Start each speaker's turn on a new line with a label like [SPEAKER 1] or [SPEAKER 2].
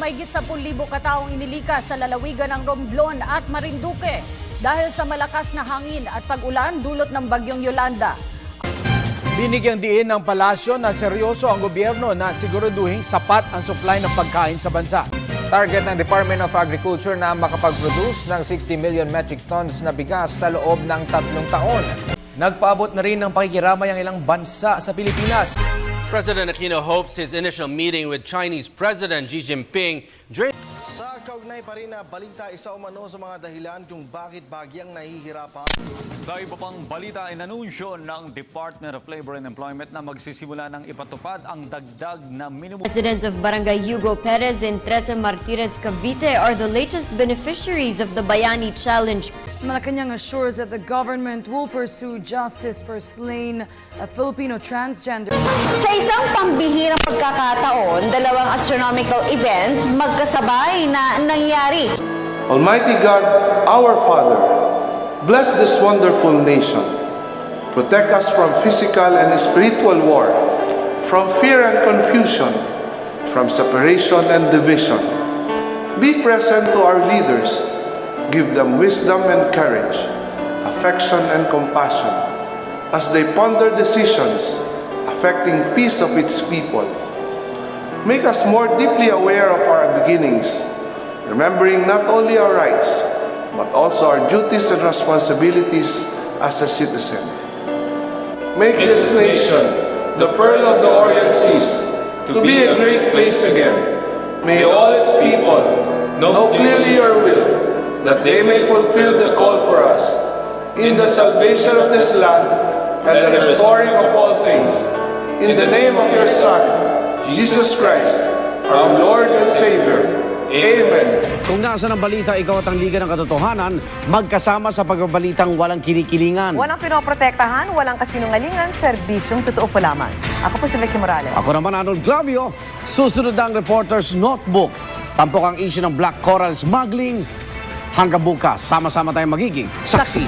[SPEAKER 1] mahigit 10,000 kataong inilikas sa lalawigan ng Romblon at Marinduque dahil sa malakas na hangin at pag-ulan dulot ng bagyong Yolanda.
[SPEAKER 2] Binigyang diin ng palasyo na seryoso ang gobyerno na siguraduhin sapat ang supply ng pagkain sa bansa.
[SPEAKER 3] Target ng Department of Agriculture na makapag-produce ng 60 million metric tons na bigas sa loob ng 3 taon.
[SPEAKER 2] Nagpaabot na rin ng pakikiramay ang ilang bansa sa Pilipinas.
[SPEAKER 4] President Aquino hopes his initial meeting with Chinese President Xi Jinping during
[SPEAKER 5] Sa kaugnay pa rin na balita, isa umano sa mga dahilan kung bakit bagyang nahihirapan.
[SPEAKER 6] Sa iba pang balita, inanunsyo ng Department of Labor and Employment na magsisimula ng ipatupad ang dagdag na minimum.
[SPEAKER 7] Residents of Barangay Hugo Perez and Trece Martires, Cavite are the latest beneficiaries of the Bayani Challenge.
[SPEAKER 8] Malacanang assures that the government will pursue justice for slain Filipino transgender.
[SPEAKER 9] Sa isang pambihirang pagkakataon, dalawang astronomical event magkasabay na nangyari.
[SPEAKER 10] Almighty God, our Father, bless this wonderful nation. Protect us from physical and spiritual war, from fear and confusion, from separation and division. Be present to our leaders. Give them wisdom and courage, affection and compassion, as they ponder decisions affecting peace of its people. Make us more deeply aware of our beginnings, remembering not only our rights, but also our duties and responsibilities as a citizen. Make this nation, the pearl of the Orient Seas, to be a great place again. May all its people know clearly your will, that they may fulfill the call for us in the salvation of this land and the restoring of all things. In the name of your Son, Jesus Christ, our Lord and Savior. Amen.
[SPEAKER 2] Kung nasa ng balita, ikaw at ang Liga ng Katotohanan, magkasama sa pagbabalitang walang kinikilingan.
[SPEAKER 9] Walang pinoprotektahan, walang kasinungalingan, serbisyong totoo po lamang. Ako po si Vicky Morales.
[SPEAKER 2] Ako naman, Arnold Clavio. Susunod ang Reporter's Notebook. Tampok ang issue ng Black Coral Smuggling. Hanggang bukas, sama-sama tayong magiging saksi.